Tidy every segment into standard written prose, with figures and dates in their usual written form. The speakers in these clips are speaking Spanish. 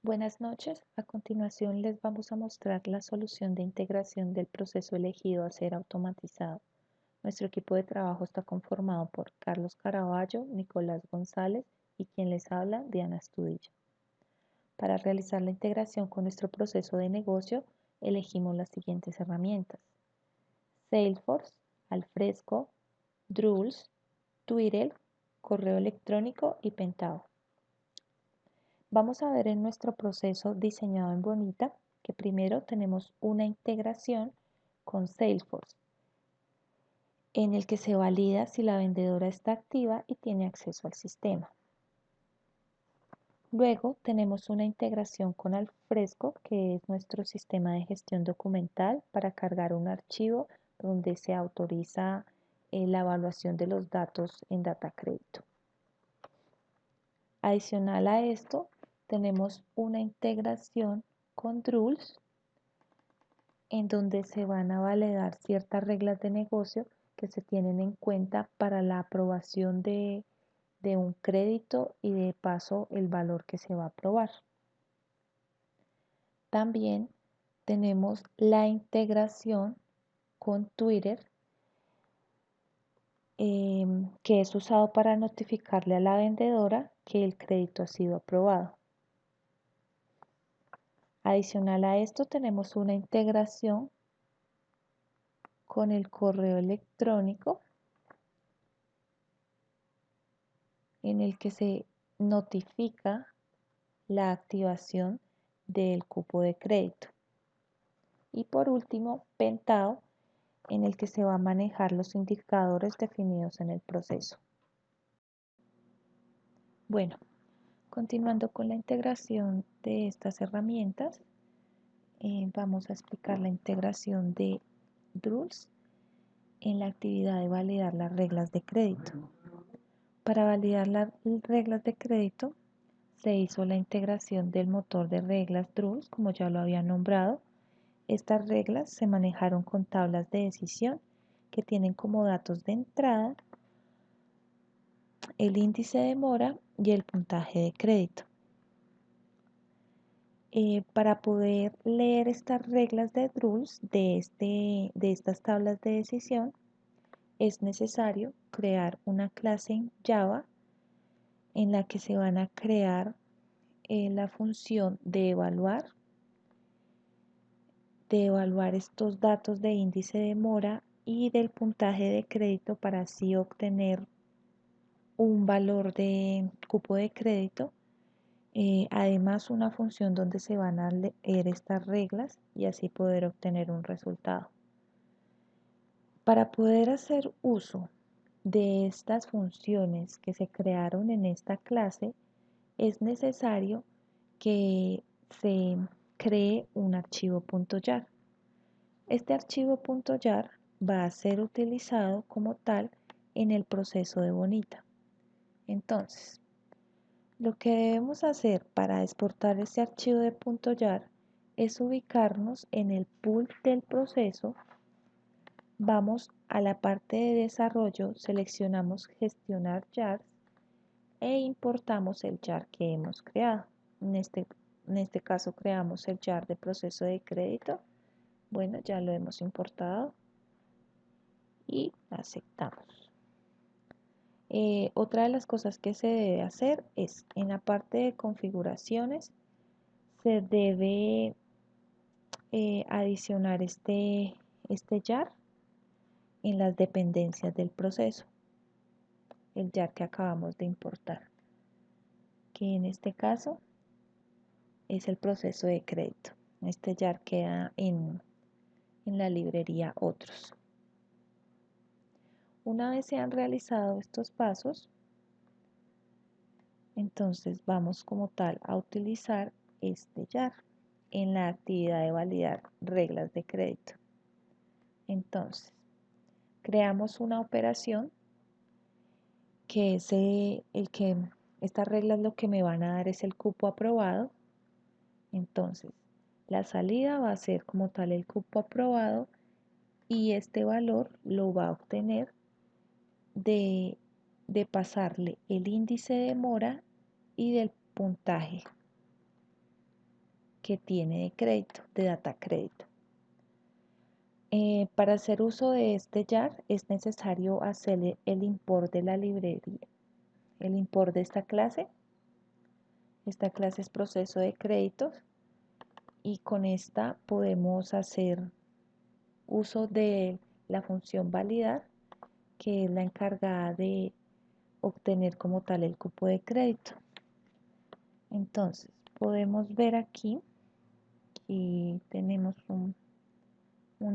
Buenas noches. A continuación les vamos a mostrar la solución de integración del proceso elegido a ser automatizado. Nuestro equipo de trabajo está conformado por Carlos Caraballo, Nicolás González y quien les habla, Diana Estudillo. Para realizar la integración con nuestro proceso de negocio, elegimos las siguientes herramientas: Salesforce, Alfresco, Drools, Twitter, correo electrónico y Pentaho. Vamos a ver en nuestro proceso diseñado en Bonita que primero tenemos una integración con Salesforce, en el que se valida si la vendedora está activa y tiene acceso al sistema. Luego tenemos una integración con Alfresco, que es nuestro sistema de gestión documental para cargar un archivo donde se autoriza la evaluación de los datos en data crédito. Adicional a esto, tenemos una integración con Drools, en donde se van a validar ciertas reglas de negocio que se tienen en cuenta para la aprobación de un crédito y de paso el valor que se va a aprobar. También tenemos la integración con Twitter, que es usado para notificarle a la vendedora que el crédito ha sido aprobado. Adicional a esto, tenemos una integración con el correo electrónico, en el que se notifica la activación del cupo de crédito. Y por último, Pentaho, en el que se va a manejar los indicadores definidos en el proceso. Bueno, continuando con la integración de estas herramientas, vamos a explicar la integración de Drools en la actividad de validar las reglas de crédito. Para validar las reglas de crédito, se hizo la integración del motor de reglas Drools, como ya lo había nombrado. Estas reglas se manejaron con tablas de decisión que tienen como datos de entrada el índice de mora y el puntaje de crédito. Para poder leer estas reglas de Drools de estas tablas de decisión, es necesario crear una clase en Java en la que se van a crear la función de evaluar estos datos de índice de mora y del puntaje de crédito para así obtener un valor de cupo de crédito. Además, una función donde se van a leer estas reglas y así poder obtener un resultado. Para poder hacer uso de estas funciones que se crearon en esta clase, es necesario que se cree un archivo .jar. Este archivo .jar va a ser utilizado como tal en el proceso de Bonita. Entonces, lo que debemos hacer para exportar este archivo de .jar es ubicarnos en el pool del proceso. Vamos a la parte de desarrollo, seleccionamos gestionar jars e importamos el jar que hemos creado. En este caso creamos el jar de proceso de crédito. Bueno, ya lo hemos importado y aceptamos. Otra de las cosas que se debe hacer es en la parte de configuraciones se debe adicionar este jar en las dependencias del proceso, el jar que acabamos de importar, que en este caso es el proceso de crédito. Este jar queda en la librería otros. Una vez se han realizado estos pasos, entonces vamos como tal a utilizar este jar en la actividad de validar reglas de crédito. Entonces, creamos una operación que es estas reglas lo que me van a dar es el cupo aprobado. Entonces, la salida va a ser como tal el cupo aprobado y este valor lo va a obtener de pasarle el índice de mora y del puntaje. que tiene de crédito, de data crédito. Para hacer uso de este jar es necesario hacer el import de la librería, el import de esta clase. Esta clase es proceso de créditos y con esta podemos hacer uso de la función validar, que es la encargada de obtener como tal el cupo de crédito. Entonces podemos ver aquí y tenemos un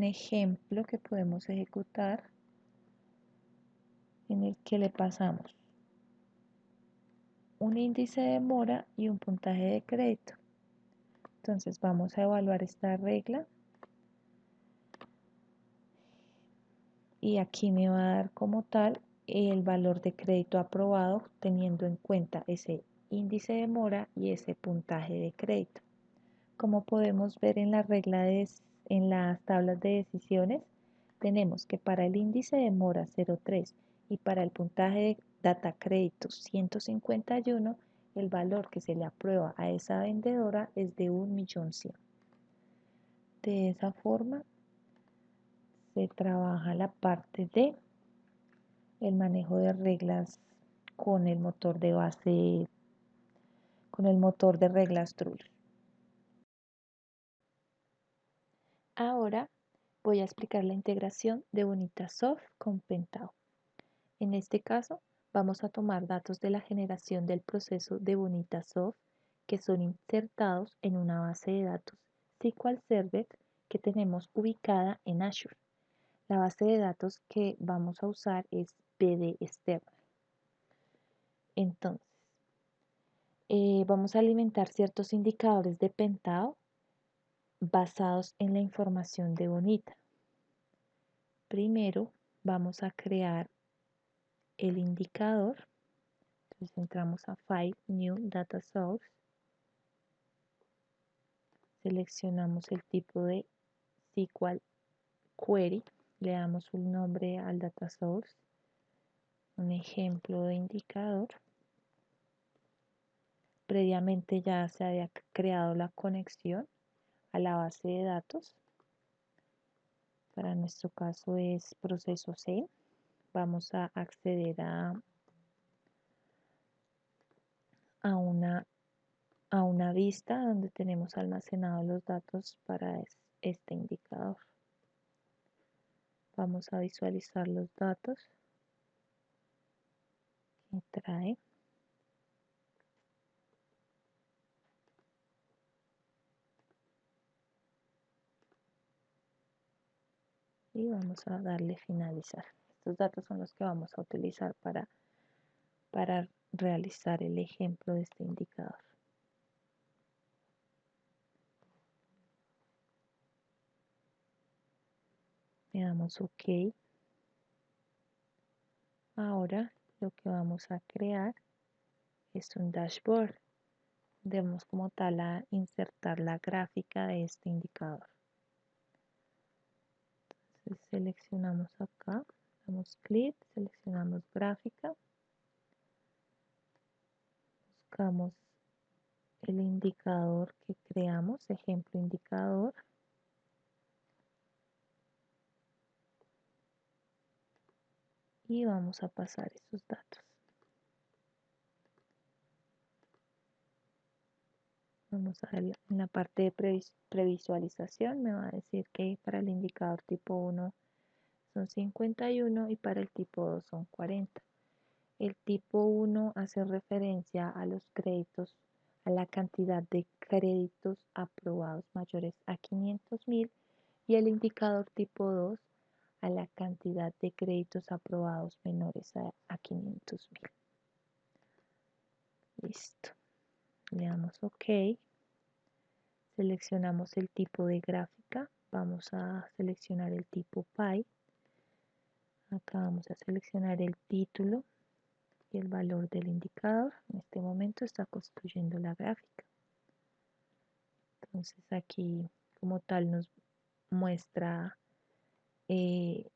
ejemplo que podemos ejecutar en el que le pasamos un índice de mora y un puntaje de crédito. Entonces vamos a evaluar esta regla y aquí me va a dar como tal el valor de crédito aprobado teniendo en cuenta ese índice de mora y ese puntaje de crédito. Como podemos ver en la regla en las tablas de decisiones, tenemos que para el índice de mora 0,3 y para el puntaje de data crédito 151, el valor que se le aprueba a esa vendedora es de 1.100.000. De esa forma se trabaja la parte de el manejo de reglas con el motor de base, con el motor de reglas Drools. Ahora voy a explicar la integración de Unitasoft con Pentaho. En este caso, vamos a tomar datos de la generación del proceso de Unitasoft que son insertados en una base de datos SQL Server que tenemos ubicada en Azure. La base de datos que vamos a usar es BD externa. Entonces, vamos a alimentar ciertos indicadores de Pentaho basados en la información de Bonita. Primero vamos a crear el indicador. Entonces entramos a File, New Data Source. Seleccionamos el tipo de SQL Query. Le damos un nombre al Data Source. Un ejemplo de indicador. Previamente ya se había creado la conexión a la base de datos. Para nuestro caso es proceso C. Vamos a acceder a una vista donde tenemos almacenados los datos para este indicador. Vamos a visualizar los datos que trae. Y vamos a darle finalizar. Estos datos son los que vamos a utilizar para realizar el ejemplo de este indicador. Le damos OK. Ahora lo que vamos a crear es un dashboard. Debemos como tal a insertar la gráfica de este indicador. Entonces seleccionamos acá, damos clic, seleccionamos gráfica, buscamos el indicador que creamos, ejemplo indicador. Y vamos a pasar esos datos. Vamos a ver en la parte de previsualización, me va a decir que para el indicador tipo 1 son 51 y para el tipo 2 son 40. El tipo 1 hace referencia a los créditos, a la cantidad de créditos aprobados mayores a 500.000 y el indicador tipo 2 a la cantidad de créditos aprobados menores a 500.000. Listo. Le damos OK. Seleccionamos el tipo de gráfica. Vamos a seleccionar el tipo Py. Acá vamos a seleccionar el título y el valor del indicador. En este momento está construyendo la gráfica. Entonces aquí como tal nos muestra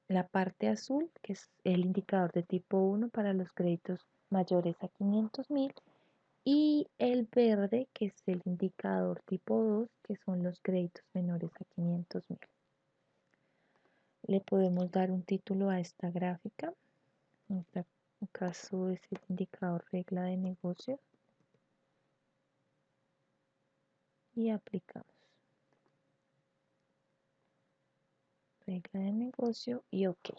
la parte azul, que es el indicador de tipo 1 para los créditos mayores a 500.000, y el verde, que es el indicador tipo 2, que son los créditos menores a 500.000. Le podemos dar un título a esta gráfica. En este caso es el indicador regla de negocio. Y aplicamos regla de negocio y OK.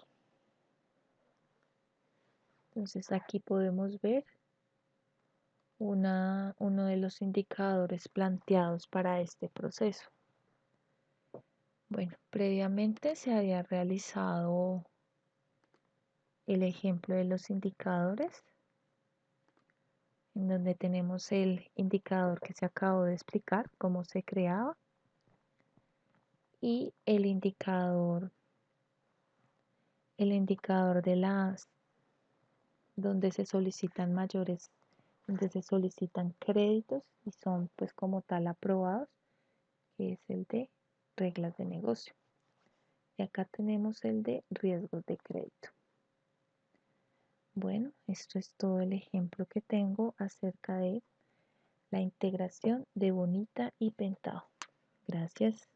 Entonces aquí podemos ver uno de los indicadores planteados para este proceso. Bueno, previamente se había realizado el ejemplo de los indicadores, en donde tenemos el indicador que se acabó de explicar, cómo se creaba, y el indicador de las donde se solicitan créditos y son pues como tal aprobados, que es el de reglas de negocio. Y acá tenemos el de riesgos de crédito. Bueno, esto es todo el ejemplo que tengo acerca de la integración de Bonita y Pentaho. Gracias.